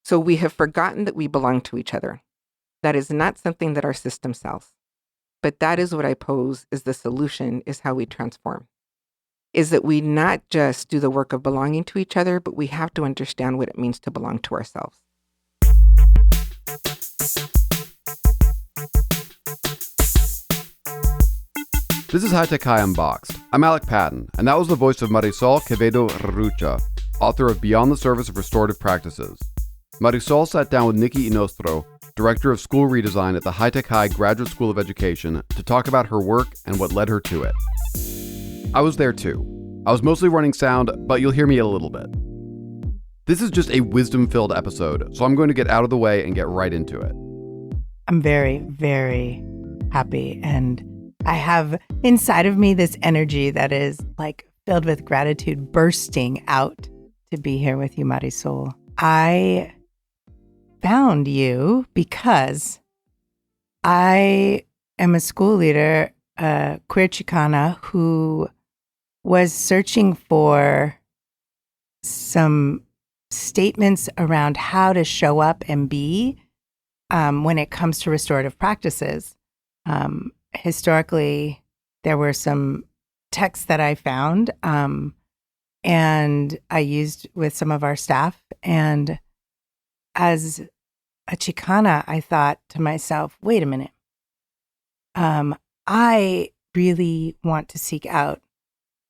So we have forgotten that we belong to each other. That is not something that our system sells. But that is what I pose is the solution, is how we transform. Is that we not just do the work of belonging to each other, but we have to understand what it means to belong to ourselves. This is High Tech High Unboxed. I'm Alec Patton, and that was the voice of Marisol Quevedo Rerucha, author of Beyond the Service of Restorative Practices. Marisol sat down with Nikki Hinostro, Director of School Redesign at the High Tech High Graduate School of Education, to talk about her work and what led her to it. I was there too. I was mostly running sound, but you'll hear me a little bit. This is just a wisdom-filled episode, so I'm going to get out of the way and get right into it. I'm very, very happy, and I have inside of me this energy that is like filled with gratitude bursting out to be here with you, Marisol. I found you because I am a school leader, a queer Chicana who was searching for some statements around how to show up and be when it comes to restorative practices. Historically, there were some texts that I found and I used with some of our staff. And as a Chicana, I thought to myself, wait a minute. I really want to seek out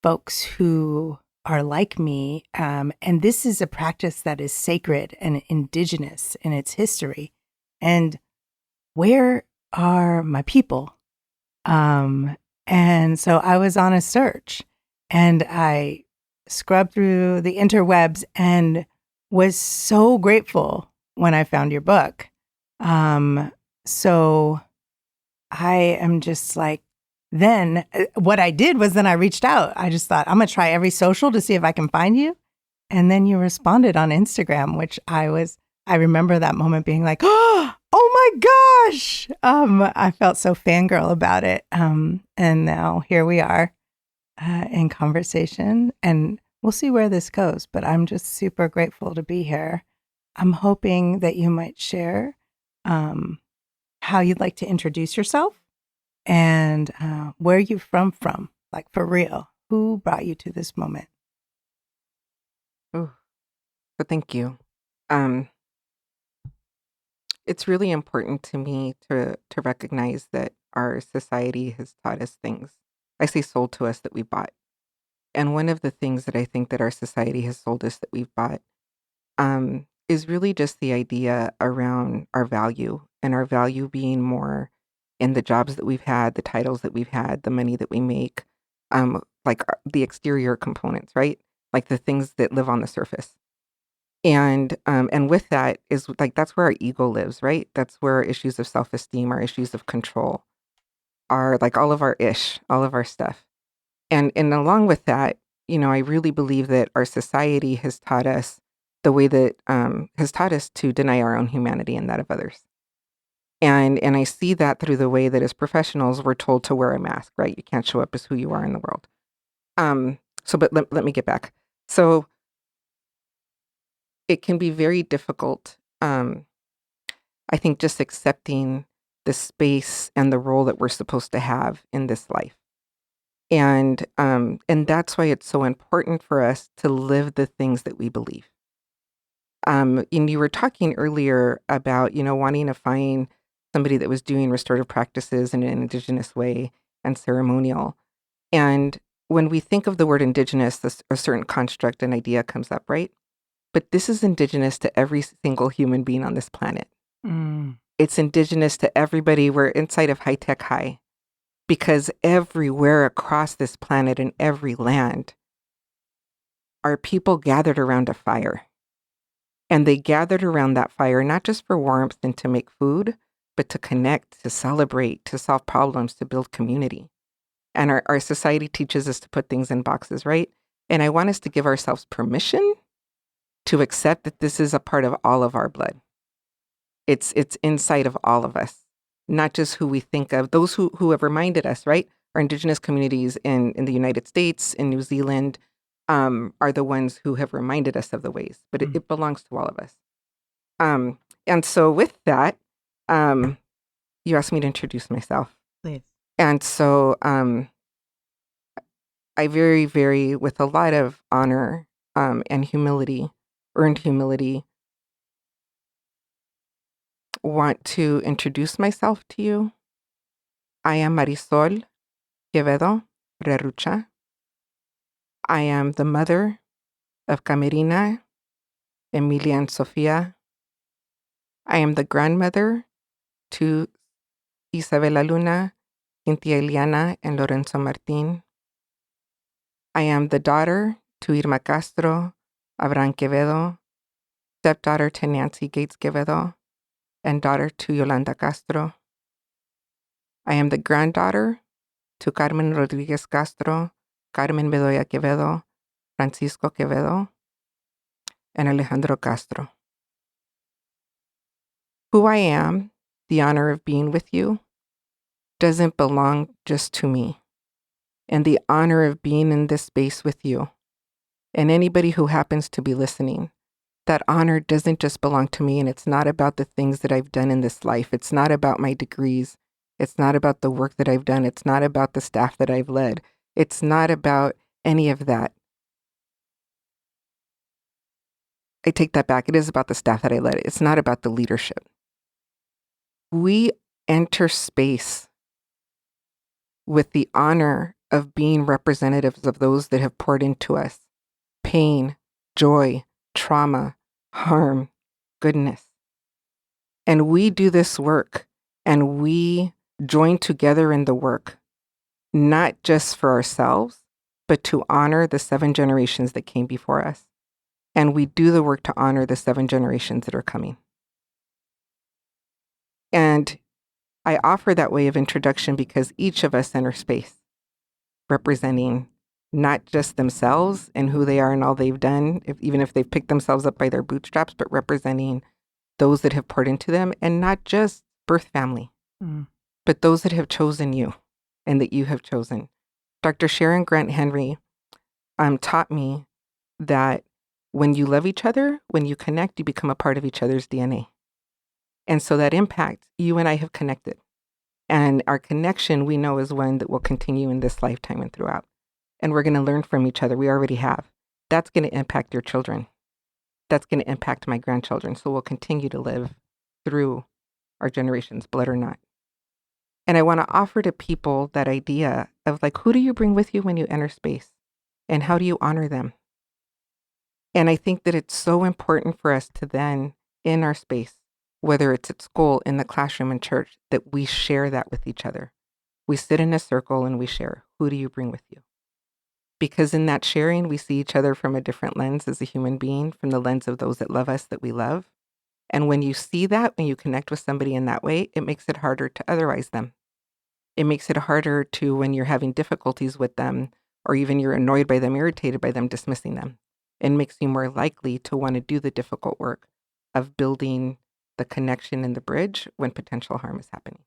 folks who are like me. And this is a practice that is sacred and indigenous in its history. And where are my people? And so I was on a search, and I scrubbed through the interwebs and was so grateful when I found your book. So I am just like, then what I did was then I reached out. I just thought, I'm going to try every social to see if I can find you. And then you responded on Instagram, which I remember that moment being like, oh my gosh. I felt so fangirl about it. And now here we are in conversation, and we'll see where this goes, but I'm just super grateful to be here. I'm hoping that you might share how you'd like to introduce yourself and where you're from, like for real. Who brought you to this moment? Oh, so thank you. It's really important to me to recognize that our society has taught us things. I say sold to us that we bought. And one of the things that I think that our society has sold us that we've bought is really just the idea around our value, and our value being more in the jobs that we've had, the titles that we've had, the money that we make, like the exterior components, right? Like the things that live on the surface. And with that is like, that's where our ego lives, right? That's where our issues of self-esteem, our issues of control are, like all of our stuff. And along with that, I really believe that our society has taught us the way that has taught us to deny our own humanity and that of others. And I see that through the way that as professionals, we're told to wear a mask, right? You can't show up as who you are in the world. But let me get back. So it can be very difficult, I think, just accepting the space and the role that we're supposed to have in this life. And that's why it's so important for us to live the things that we believe. And you were talking earlier about, wanting to find somebody that was doing restorative practices in an indigenous way and ceremonial. And when we think of the word indigenous, a certain construct and idea comes up, right? But this is indigenous to every single human being on this planet. It's indigenous to everybody. We're inside of High Tech High, because everywhere across this planet, in every land, are people gathered around a fire. And they gathered around that fire, not just for warmth and to make food, but to connect, to celebrate, to solve problems, to build community. And our society teaches us to put things in boxes, right? And I want us to give ourselves permission to accept that this is a part of all of our blood. It's inside of all of us, not just who we think of. Those who have reminded us, right? Our indigenous communities in the United States, in New Zealand, are the ones who have reminded us of the ways, but it belongs to all of us. And so with that, you asked me to introduce myself. Please. And so I very, very, with a lot of honor and humility, earned humility, want to introduce myself to you. I am Marisol Quevedo Rerucha. I am the mother of Camerina, Emilia, and Sofia. I am the grandmother to Isabela Luna, Cynthia Eliana, and Lorenzo Martin. I am the daughter to Irma Castro, Abraham Quevedo, stepdaughter to Nancy Gates Quevedo, and daughter to Yolanda Castro. I am the granddaughter to Carmen Rodriguez Castro, Carmen Bedoya Quevedo, Francisco Quevedo, and Alejandro Castro. Who I am, the honor of being with you, doesn't belong just to me. And the honor of being in this space with you, and anybody who happens to be listening, that honor doesn't just belong to me, and it's not about the things that I've done in this life. It's not about my degrees. It's not about the work that I've done. It's not about the staff that I've led. It's not about any of that. I take that back. It is about the staff that I led. It's not about the leadership. We enter space with the honor of being representatives of those that have poured into us pain, joy, trauma, harm, goodness. And we do this work and we join together in the work, not just for ourselves, but to honor the 7 generations that came before us. And we do the work to honor the 7 generations that are coming. And I offer that way of introduction because each of us enter space representing not just themselves and who they are and all they've done, even if they've picked themselves up by their bootstraps, but representing those that have poured into them, and not just birth family, but those that have chosen you and that you have chosen. Dr. Sharon Grant Henry taught me that when you love each other, when you connect, you become a part of each other's DNA. And so that impact, you and I have connected. And our connection, we know, is one that will continue in this lifetime and throughout. And we're going to learn from each other. We already have. That's going to impact your children. That's going to impact my grandchildren. So we'll continue to live through our generations, blood or not. And I want to offer to people that idea of like, who do you bring with you when you enter space? And how do you honor them? And I think that it's so important for us to then, in our space, whether it's at school, in the classroom, in church, that we share that with each other. We sit in a circle and we share, who do you bring with you? Because in that sharing, we see each other from a different lens as a human being, from the lens of those that love us, that we love. And when you see that, when you connect with somebody in that way, it makes it harder to otherize them. It makes it harder to, when you're having difficulties with them, or even you're annoyed by them, irritated by them, dismissing them. It makes you more likely to want to do the difficult work of building the connection and the bridge when potential harm is happening.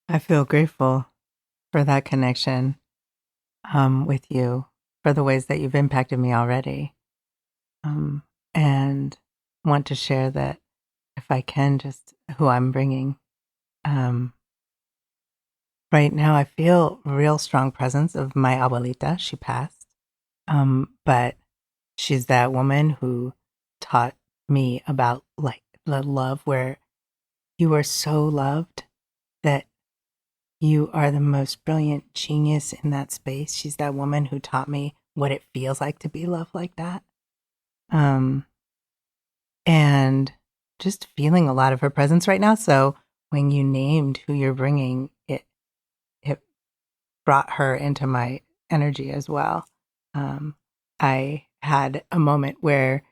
I feel grateful for that connection with you, for the ways that you've impacted me already. And want to share that, if I can, just who I'm bringing. Right now, I feel a real strong presence of my abuelita. She passed. But she's that woman who taught me about like the love where you are so loved that you are the most brilliant genius in that space. She's that woman who taught me what it feels like to be loved like that. And just feeling a lot of her presence right now. So when you named who you're bringing, it brought her into my energy as well. I had a moment where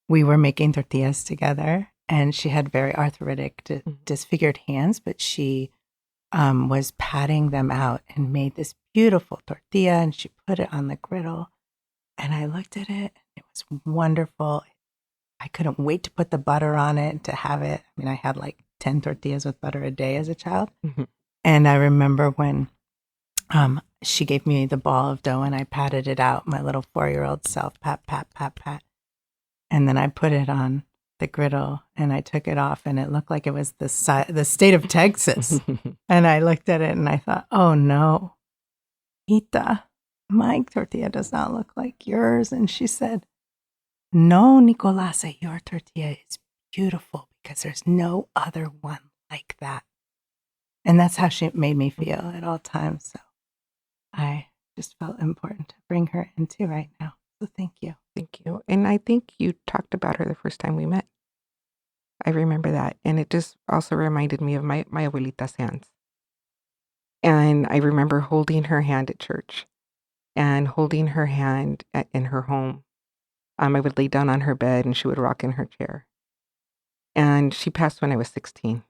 we were making tortillas together, and she had very arthritic, disfigured hands, but she was patting them out and made this beautiful tortilla, and she put it on the griddle. And I looked at it. It was wonderful. I couldn't wait to put the butter on it and to have it. I mean, I had like 10 tortillas with butter a day as a child. And I remember when She gave me the ball of dough and I patted it out, my little 4-year-old self, pat, pat, pat, pat. And then I put it on the griddle and I took it off and it looked like it was the state of Texas. And I looked at it and I thought, oh no, Ita, my tortilla does not look like yours. And she said, no, Nicolasa, your tortilla is beautiful because there's no other one like that. And that's how she made me feel at all times. So I just felt important to bring her into right now. So thank you. Thank you. And I think you talked about her the first time we met. I remember that. And it just also reminded me of my abuelita's hands. And I remember holding her hand at church and holding her hand in her home. I would lay down on her bed and she would rock in her chair. And she passed when I was 16.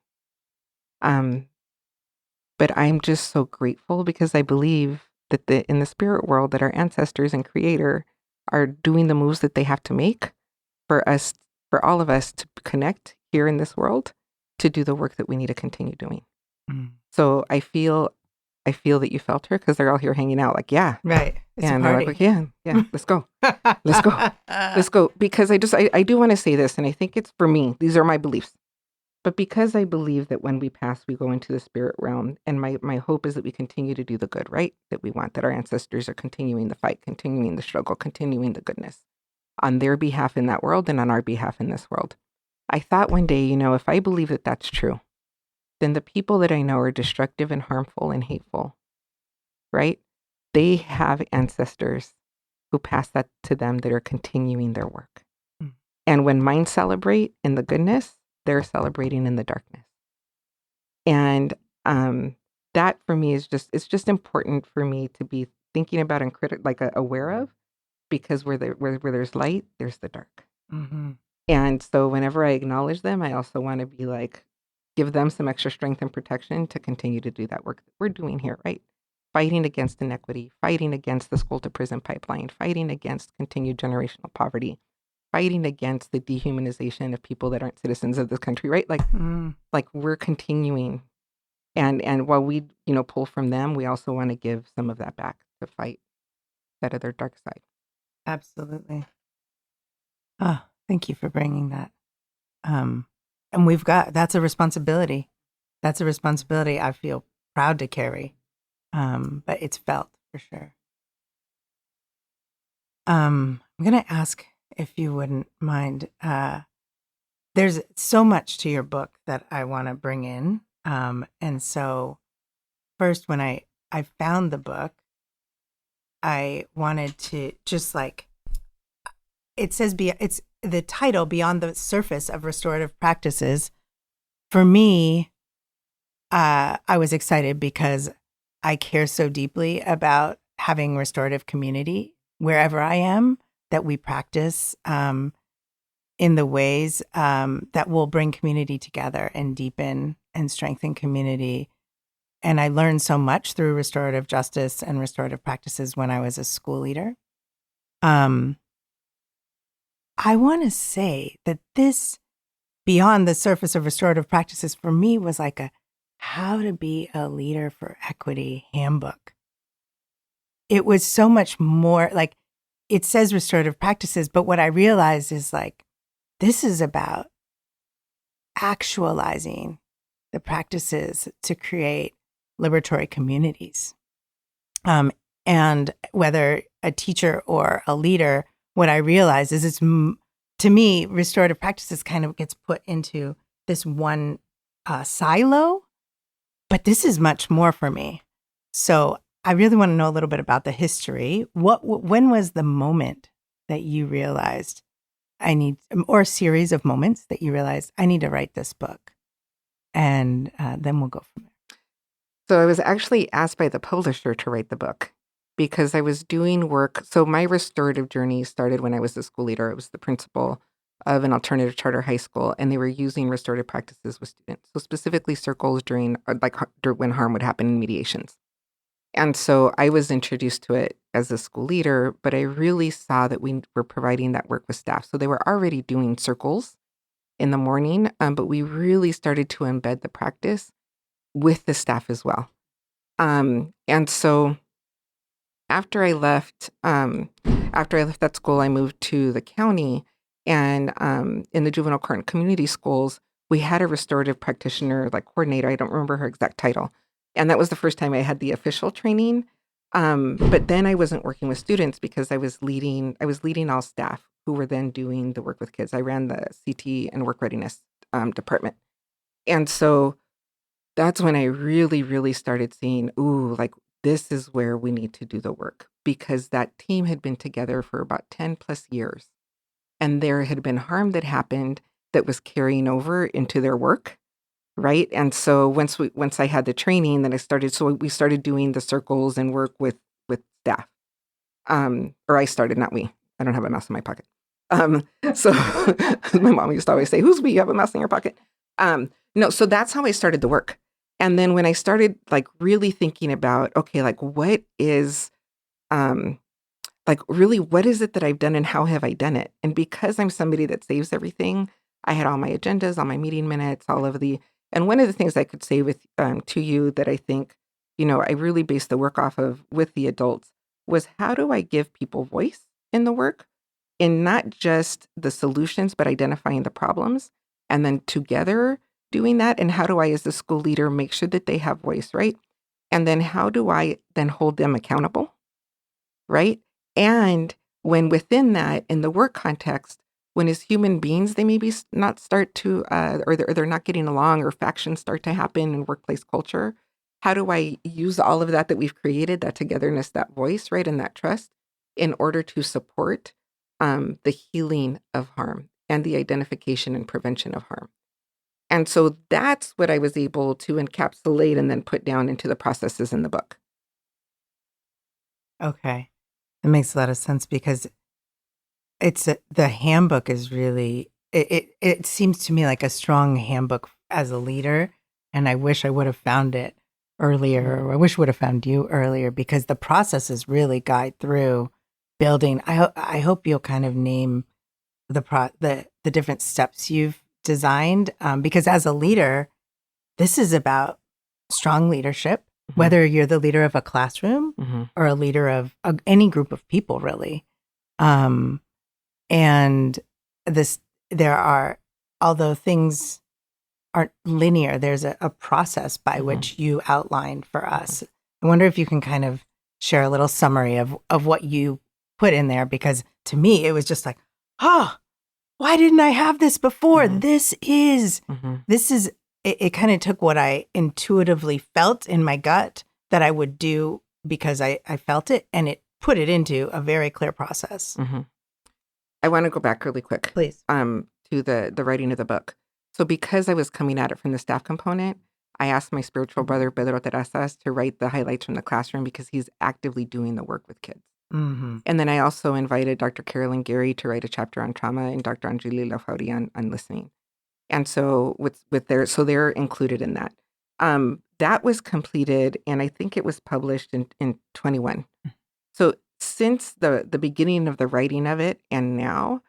But I'm just so grateful because I believe that in the spirit world that our ancestors and creator are doing the moves that they have to make for us, for all of us to connect here in this world to do the work that we need to continue doing. So I feel that you felt her because they're all here hanging out like, yeah. Right. It's and a they're party. like, yeah, let's go. Let's go. Let's go. Because I do want to say this, and I think it's for me. These are my beliefs. But because I believe that when we pass, we go into the spirit realm, and my hope is that we continue to do the good, right? That we want, that our ancestors are continuing the fight, continuing the struggle, continuing the goodness on their behalf in that world and on our behalf in this world. I thought one day, if I believe that that's true, then the people that I know are destructive and harmful and hateful, right? They have ancestors who pass that to them that are continuing their work. And when mine celebrate in the goodness, they're celebrating in the darkness. And that for me is it's just important for me to be thinking about and aware of, because where there's light, there's the dark. Mm-hmm. And so whenever I acknowledge them, I also want to be like, give them some extra strength and protection to continue to do that work that we're doing here, right? Fighting against inequity, fighting against the school to prison pipeline, fighting against continued generational poverty, fighting against the dehumanization of people that aren't citizens of this country, right? Like we're continuing. And while we, pull from them, we also want to give some of that back to fight that other dark side. Absolutely. Thank you for bringing that. And that's a responsibility. That's a responsibility I feel proud to carry. But it's felt for sure. I'm going to ask if you wouldn't mind. There's so much to your book that I want to bring in. And so first, when I found the book, I wanted to just it says, it's the title, Beyond the Surface of Restorative Practices. For me, I was excited because I care so deeply about having restorative community wherever I am, that we practice in the ways that will bring community together and deepen and strengthen community. And I learned so much through restorative justice and restorative practices when I was a school leader. I want to say that this Beyond the Surface of Restorative Practices for me was like a how to be a leader for equity handbook. It was so much more like it says restorative practices, but what I realized is this is about actualizing the practices to create liberatory communities. And whether a teacher or a leader, what I realize is to me, restorative practices kind of gets put into this one silo, but this is much more for me. So I really want to know a little bit about the history. When was the moment that you realized or a series of moments that you realized I need to write this book? And then we'll go from there. So I was actually asked by the publisher to write the book because I was doing work. So my restorative journey started when I was a school leader. I was the principal of an alternative charter high school, and they were using restorative practices with students. So specifically circles during when harm would happen in mediations. And so I was introduced to it as a school leader, but I really saw that we were providing that work with staff. So they were already doing circles in the morning, but we really started to embed the practice with the staff as well. And so after I left that school, I moved to the county, and in the juvenile court and community schools, we had a restorative practitioner, like coordinator. I don't remember her exact title, and that was the first time I had the official training. But then I wasn't working with students because I was leading all staff who were then doing the work with kids. I ran the CT and work readiness department, and so that's when I really, really started seeing, ooh, like this is where we need to do the work, because that team had been together for about 10 plus years. And there had been harm that happened that was carrying over into their work. Right. And so once I had the training, then we started doing the circles and work with staff. Or I started, not we. I don't have a mouse in my pocket. So my mom used to always say, "Who's we? You have a mouse in your pocket." No, so that's how I started the work. And then when I started like really thinking about, okay, like what is, really what is it that I've done and how have I done it? And because I'm somebody that saves everything, I had all my agendas, all my meeting minutes, and one of the things I could say to you that I think, I really based the work off of with the adults was, how do I give people voice in the work, in not just the solutions, but identifying the problems, and then together doing that. And how do I, as the school leader, make sure that they have voice, right? And then how do I then hold them accountable, right? And when within that, in the work context, when as human beings, they maybe not start to, or they're not getting along, or factions start to happen in workplace culture, how do I use all of that we've created, that togetherness, that voice, right, and that trust, in order to support the healing of harm and the identification and prevention of harm? And so that's what I was able to encapsulate and then put down into the processes in the book. Okay. It makes a lot of sense, because the handbook is really, it seems to me like a strong handbook as a leader. And I wish I would have found it earlier, or I wish I would have found you earlier, because the processes really guide through building. I hope you'll kind of name the different steps you've designed, because as a leader, this is about strong leadership, whether you're the leader of a classroom or a leader of any group of people, really. And although things aren't linear, there's a process by which you outlined for us. I wonder if you can kind of share a little summary of what you put in there, because to me, it was just like, why didn't I have this before? This is, it kind of took what I intuitively felt in my gut that I would do, because I felt it, and it put it into a very clear process. I want to go back really quick, please, to the writing of the book. So because I was coming at it from the staff component, I asked my spiritual brother, Pedro Terrazas, to write the highlights from the classroom, because he's actively doing the work with kids. And then I also invited Dr. Carolyn Gary to write a chapter on trauma, and Dr. Anjali Lafauri on listening. And so they're included in that. That was completed, and I think it was published in 21. So since the beginning of the writing of it and now,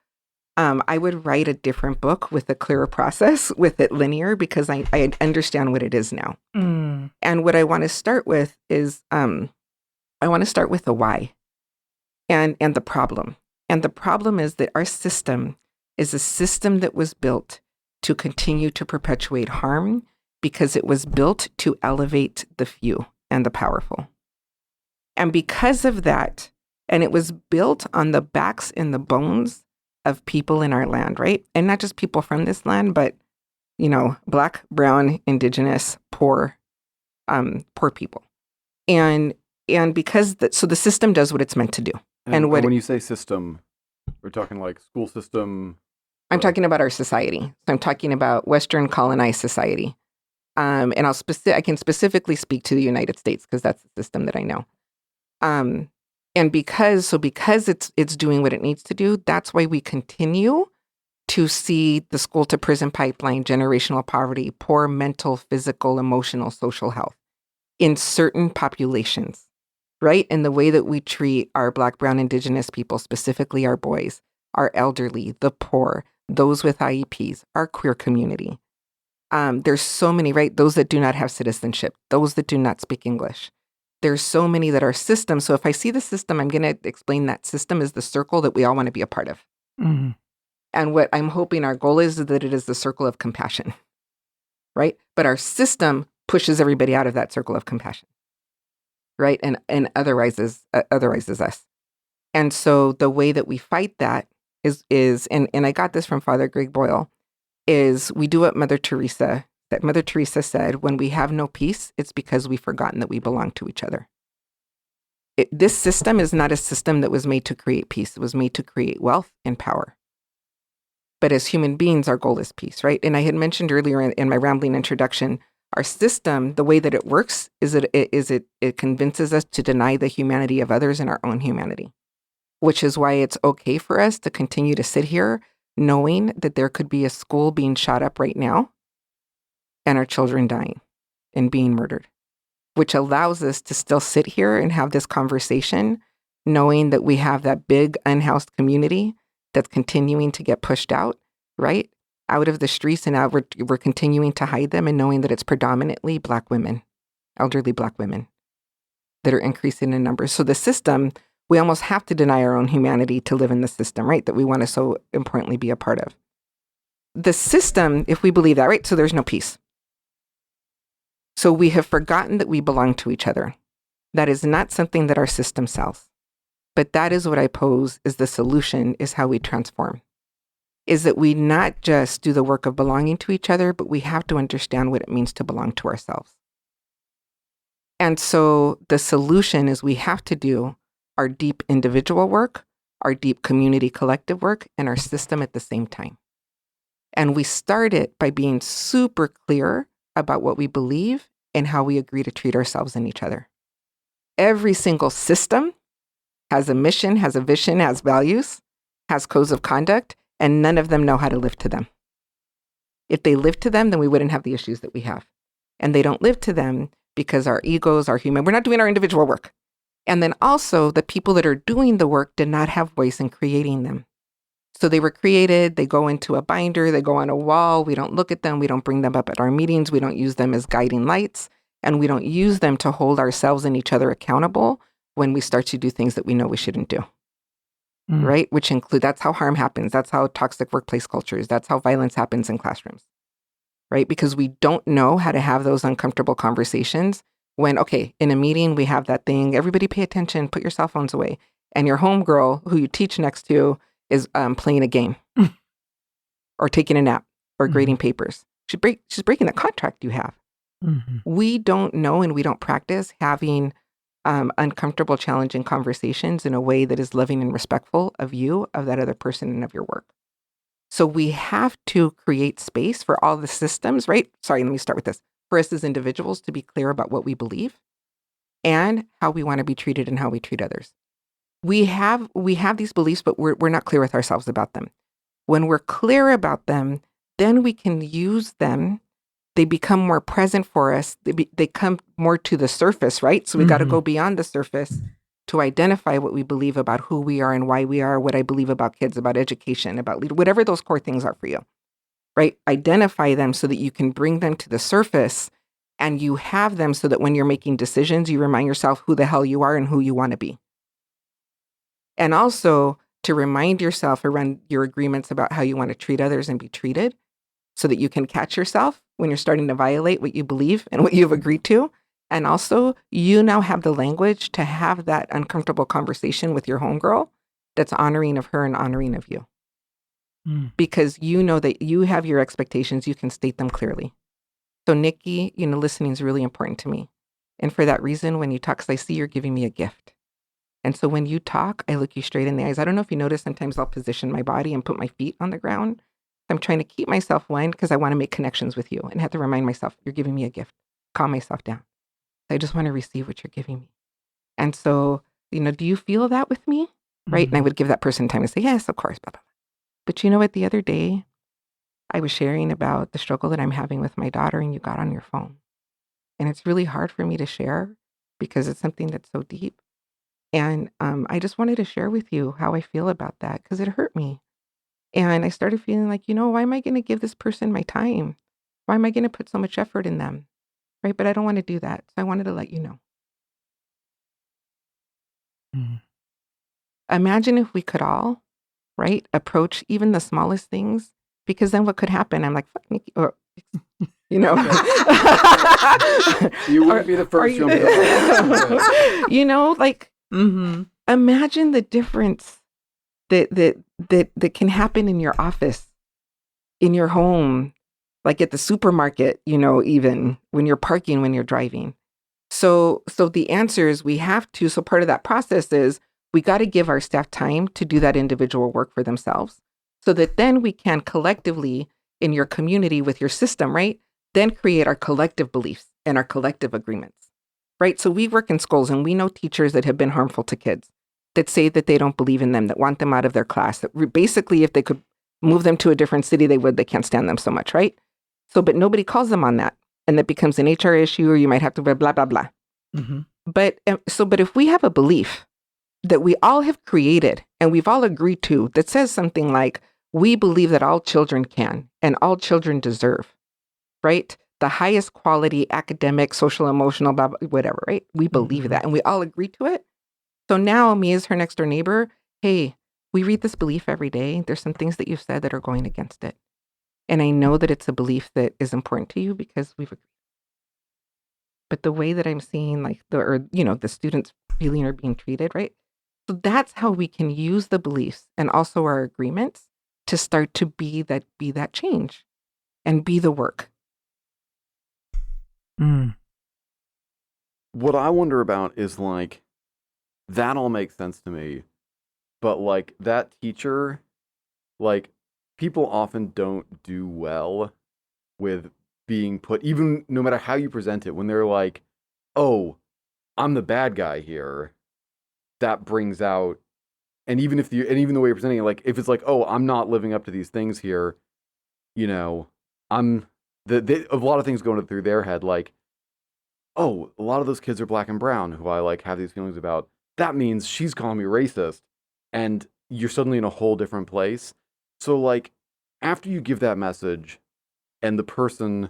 I would write a different book with a clearer process, with it linear, because I understand what it is now. And what I want to start with is, I want to start with the why and the problem. And the problem is that our system is a system that was built to continue to perpetuate harm, because it was built to elevate the few and the powerful. And because of that, and it was built on the backs and the bones of people in our land, right? And not just people from this land, but, Black, brown, indigenous, poor people. And because so the system does what it's meant to do. And when you say system, we're talking like school system. I'm talking about our society. So I'm talking about Western colonized society. And I can specifically speak to the United States, because that's the system that I know. And because it's doing what it needs to do, that's why we continue to see the school to prison pipeline, generational poverty, poor mental, physical, emotional, social health in certain populations, right? And the way that we treat our Black, brown, indigenous people, specifically our boys, our elderly, the poor, those with IEPs, our queer community. There's so many, right? Those that do not have citizenship, those that do not speak English, there's so many that are systems. So if I see the system, I'm going to explain that system is the circle that we all want to be a part of. Mm-hmm. And what I'm hoping our goal is that it is the circle of compassion, right? But our system pushes everybody out of that circle of compassion, right? And otherwises us. And so the way that we fight that is and I got this from Father Greg Boyle, is we do what Mother Teresa said, when we have no peace, it's because we've forgotten that we belong to each other. This system is not a system that was made to create peace. It was made to create wealth and power. But as human beings, our goal is peace, right? And I had mentioned earlier in my rambling introduction, our system, the way that it works is it convinces us to deny the humanity of others and our own humanity, which is why it's okay for us to continue to sit here knowing that there could be a school being shot up right now and our children dying and being murdered, which allows us to still sit here and have this conversation, knowing that we have that big unhoused community that's continuing to get pushed out, right? Out of the streets, and now we're continuing to hide them, and knowing that it's predominantly Black women, elderly Black women, that are increasing in numbers. So the system, we almost have to deny our own humanity to live in the system, right? That we want to so importantly be a part of. The system, if we believe that, right? So there's no peace. So we have forgotten that we belong to each other. That is not something that our system sells. But that is what I pose is the solution, is how we transform. Is that we not just do the work of belonging to each other, but we have to understand what it means to belong to ourselves. And so the solution is we have to do our deep individual work, our deep community collective work, and our system at the same time. And we start it by being super clear about what we believe and how we agree to treat ourselves and each other. Every single system has a mission, has a vision, has values, has codes of conduct, and none of them know how to live to them. If they lived to them, then we wouldn't have the issues that we have. And they don't live to them because our egos are human. We're not doing our individual work. And then also the people that are doing the work did not have voice in creating them. So they were created, they go into a binder, they go on a wall, we don't look at them, we don't bring them up at our meetings, we don't use them as guiding lights, and we don't use them to hold ourselves and each other accountable when we start to do things that we know we shouldn't do, right? Which include, that's how harm happens, that's how toxic workplace cultures, that's how violence happens in classrooms, right? Because we don't know how to have those uncomfortable conversations when, okay, in a meeting, we have that thing, everybody pay attention, put your cell phones away, and your homegirl who you teach next to is playing a game or taking a nap or grading papers. She's breaking the contract you have. We don't know and we don't practice having uncomfortable, challenging conversations in a way that is loving and respectful of you, of that other person, and of your work. So we have to create space for all the systems, right? Sorry, let me start with this. For us as individuals to be clear about what we believe and how we want to be treated and how we treat others. We have these beliefs, but we're not clear with ourselves about them. When we're clear about them, then we can use them. They become more present for us. They come more to the surface, right? So we got to go beyond the surface to identify what we believe about who we are and why we are, what I believe about kids, about education, about leader, whatever those core things are for you, right? Identify them so that you can bring them to the surface and you have them so that when you're making decisions, you remind yourself who the hell you are and who you want to be. And also to remind yourself around your agreements about how you want to treat others and be treated so that you can catch yourself when you're starting to violate what you believe and what you've agreed to. And also, you now have the language to have that uncomfortable conversation with your homegirl that's honoring of her and honoring of you. Because you know that you have your expectations, you can state them clearly. So Nikki, listening is really important to me. And for that reason, when you talk, 'cause I see you're giving me a gift. And so when you talk, I look you straight in the eyes. I don't know if you notice, sometimes I'll position my body and put my feet on the ground. I'm trying to keep myself one because I want to make connections with you and have to remind myself, you're giving me a gift. Calm myself down. I just want to receive what you're giving me. And so, do you feel that with me? Right? And I would give that person time to say, yes, of course, blah, blah, blah. But you know what? The other day, I was sharing about the struggle that I'm having with my daughter and you got on your phone. And it's really hard for me to share because it's something that's so deep. And I just wanted to share with you how I feel about that because it hurt me. And I started feeling like, why am I going to give this person my time? Why am I going to put so much effort in them? Right? But I don't want to do that. So I wanted to let you know. Mm. Imagine if we could all, right, approach even the smallest things, because then what could happen? I'm like, fuck Nikki, or, you know, You wouldn't be the first you, to you know, like, imagine the difference that can happen in your office, in your home, like at the supermarket, you know, even when you're parking, when you're driving. So the answer is we have to. So part of that process is we got to give our staff time to do that individual work for themselves, so that then we can collectively in your community with your system, right? Then create our collective beliefs and our collective agreements, right? So we work in schools and we know teachers that have been harmful to kids, that say that they don't believe in them, that want them out of their class, that basically if they could move them to a different city, they would. They can't stand them so much, right? So, but nobody calls them on that. And that becomes an HR issue, or you might have to blah, blah, blah. Mm-hmm. But if we have a belief that we all have created and we've all agreed to that says something like, we believe that all children can and all children deserve, right? The highest quality academic, social, emotional, blah, blah, whatever, right? We believe that and we all agree to it. So now me as her next door neighbor, hey, we read this belief every day. There's some things that you've said that are going against it. And I know that it's a belief that is important to you because we've agreed. But the way that I'm seeing like the students feeling or being treated, right? So that's how we can use the beliefs and also our agreements to start to be that change and be the work. Mm. What I wonder about is like, that all makes sense to me, but like that teacher, like people often don't do well with being put, even no matter how you present it, when they're like, oh, I'm the bad guy here, that brings out, and even the way you're presenting it, like if it's like, oh, I'm not living up to these things here, you know, I'm a lot of things going through their head, like, oh, a lot of those kids are black and brown who I like have these feelings about. That means she's calling me racist, and you're suddenly in a whole different place. So like, after you give that message and the person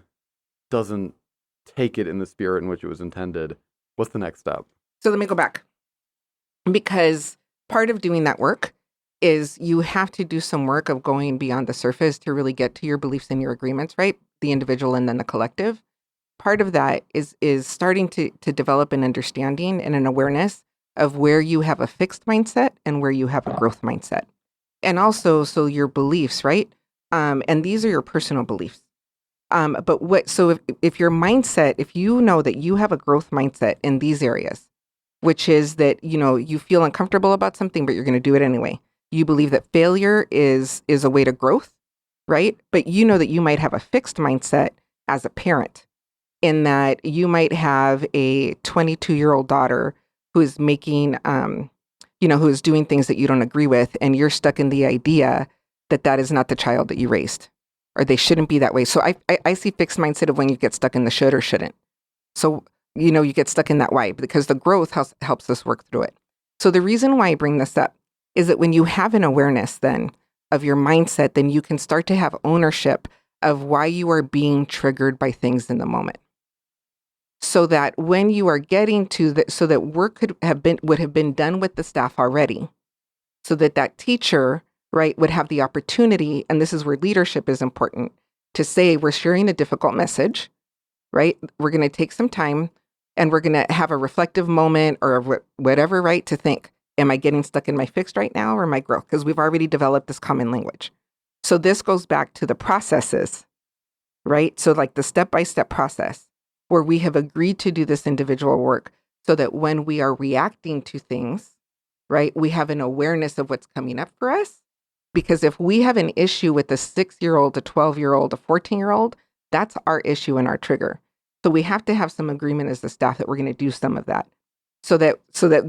doesn't take it in the spirit in which it was intended, what's the next step? So let me go back, because part of doing that work is you have to do some work of going beyond the surface to really get to your beliefs and your agreements, right? The individual and then the collective. Part of that is starting to develop an understanding and an awareness of where you have a fixed mindset and where you have a growth mindset. And also, so your beliefs, right? And these are your personal beliefs. So if your mindset, if you know that you have a growth mindset in these areas, which is that, you know, you feel uncomfortable about something, but you're going to do it anyway. You believe that failure is a way to growth, right? But you know that you might have a fixed mindset as a parent, in that you might have a 22-year-old daughter who is making, who is doing things that you don't agree with, and you're stuck in the idea that that is not the child that you raised, or they shouldn't be that way. So I see fixed mindset of when you get stuck in the should or shouldn't. So, you know, you get stuck in that why, because the growth helps us work through it. So the reason why I bring this up is that when you have an awareness then of your mindset, then you can start to have ownership of why you are being triggered by things in the moment. So that when you are getting to that, so that work would have been done with the staff already, so that teacher, right, would have the opportunity, and this is where leadership is important, to say, we're sharing a difficult message, right? We're going to take some time and we're going to have a reflective moment or whatever, right, to think, am I getting stuck in my fixed right now or my growth? Because we've already developed this common language. So this goes back to the processes, right? So like the step-by-step process where we have agreed to do this individual work so that when we are reacting to things, right, we have an awareness of what's coming up for us. Because if we have an issue with a 6-year-old, a 12-year-old, a 14-year-old, that's our issue and our trigger. So we have to have some agreement as the staff that we're going to do some of that. So that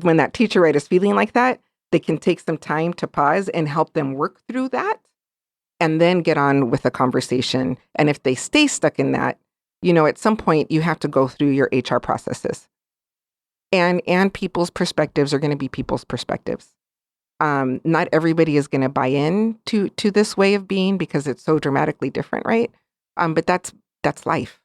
when that teacher, right, is feeling like that, they can take some time to pause and help them work through that and then get on with the conversation. And if they stay stuck in that, you know, at some point you have to go through your HR processes. And people's perspectives are going to be people's perspectives. Not everybody is going to buy in to this way of being because it's so dramatically different, right? But that's life.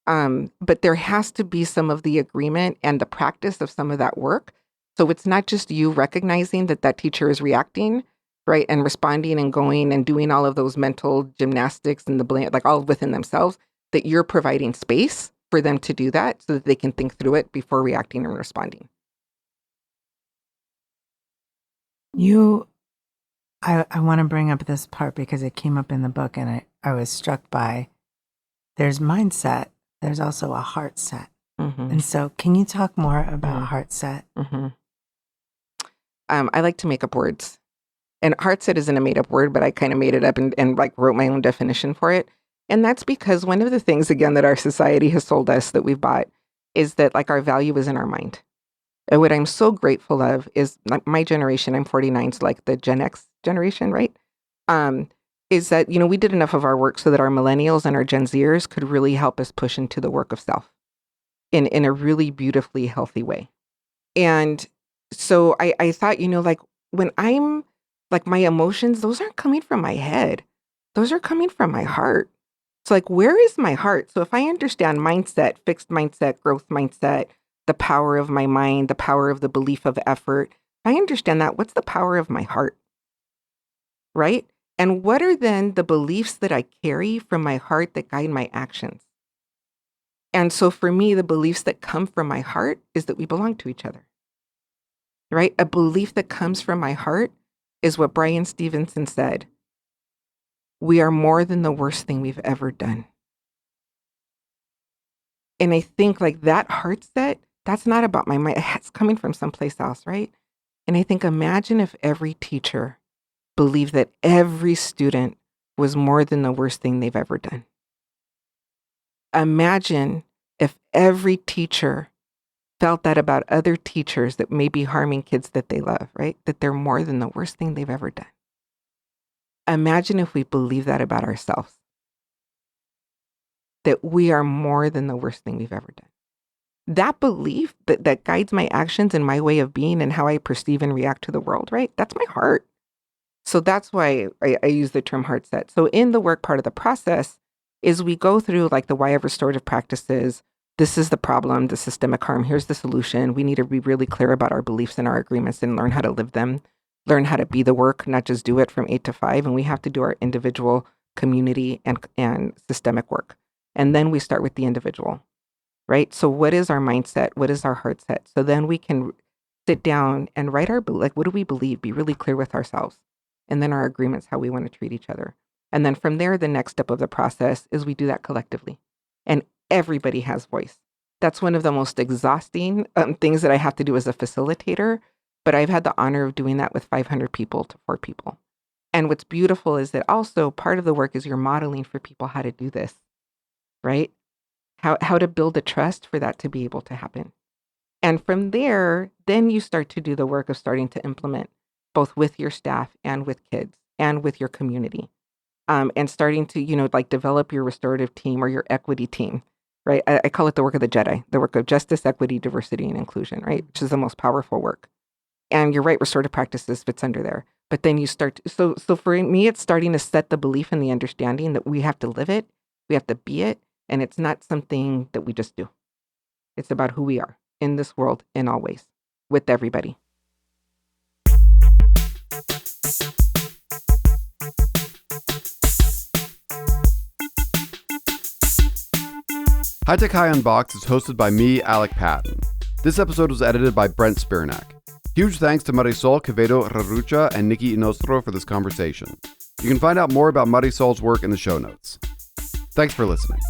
But there has to be some of the agreement and the practice of some of that work So it's not just you recognizing that that teacher is reacting, right, and responding and going and doing all of those mental gymnastics and the blame, like all within themselves, that you're providing space for them to do that so that they can think through it before reacting and responding. I want to bring up this part because it came up in the book and I was struck by there's mindset, there's also a heart set. Mm-hmm. And so can you talk more about heart set? Mm-hmm. I like to make up words. And Heartset isn't a made-up word, but I kind of made it up and like wrote my own definition for it. And that's because one of the things, again, that our society has sold us that we've bought is that like our value is in our mind. And what I'm so grateful of is like my generation, I'm 49, so like the Gen X generation, right? Is that, we did enough of our work so that our millennials and our Gen Zers could really help us push into the work of self in a really beautifully healthy way. And so I thought, like when I'm like my emotions, those aren't coming from my head. Those are coming from my heart. So like, where is my heart? So if I understand mindset, fixed mindset, growth mindset, the power of my mind, the power of the belief of effort, if I understand that, what's the power of my heart? Right? And what are then the beliefs that I carry from my heart that guide my actions? And so for me, the beliefs that come from my heart is that we belong to each other. Right? A belief that comes from my heart is what Brian Stevenson said. We are more than the worst thing we've ever done. And I think like that heart set, that's not about my mind. It's coming from someplace else, right? And I think imagine if every teacher believed that every student was more than the worst thing they've ever done. Imagine if every teacher felt that about other teachers that may be harming kids that they love, right? That they're more than the worst thing they've ever done. Imagine if we believe that about ourselves, that we are more than the worst thing we've ever done. That belief that guides my actions and my way of being and how I perceive and react to the world, right? That's my heart. So that's why I use the term heart set. So in the work part of the process is we go through like the why of restorative practices. This is the problem, the systemic harm. Here's the solution. We need to be really clear about our beliefs and our agreements and learn how to live them, learn how to be the work, not just do it from 8 to 5. And we have to do our individual, community, and systemic work. And then we start with the individual, right? So what is our mindset? What is our heart set? So then we can sit down and write like, what do we believe? Be really clear with ourselves. And then our agreements, how we want to treat each other. And then from there, the next step of the process is we do that collectively. And everybody has voice. That's one of the most exhausting things that I have to do as a facilitator. But I've had the honor of doing that with 500 people to 4 people. And what's beautiful is that also part of the work is you're modeling for people how to do this, right? How to build a trust for that to be able to happen. And from there, then you start to do the work of starting to implement both with your staff and with kids and with your community. And starting to, like develop your restorative team or your equity team, right? I call it the work of the Jedi, the work of justice, equity, diversity, and inclusion, right? Which is the most powerful work. And you're right, restorative practices fits under there. But then you start, so for me, it's starting to set the belief and the understanding that we have to live it, we have to be it, and it's not something that we just do. It's about who we are in this world in all ways, with everybody. High Tech High Unboxed is hosted by me, Alec Patton. This episode was edited by Brent Spirnak. Huge thanks to Marisol Quevedo Rerucha and Nikki Hinostro for this conversation. You can find out more about Marisol's work in the show notes. Thanks for listening.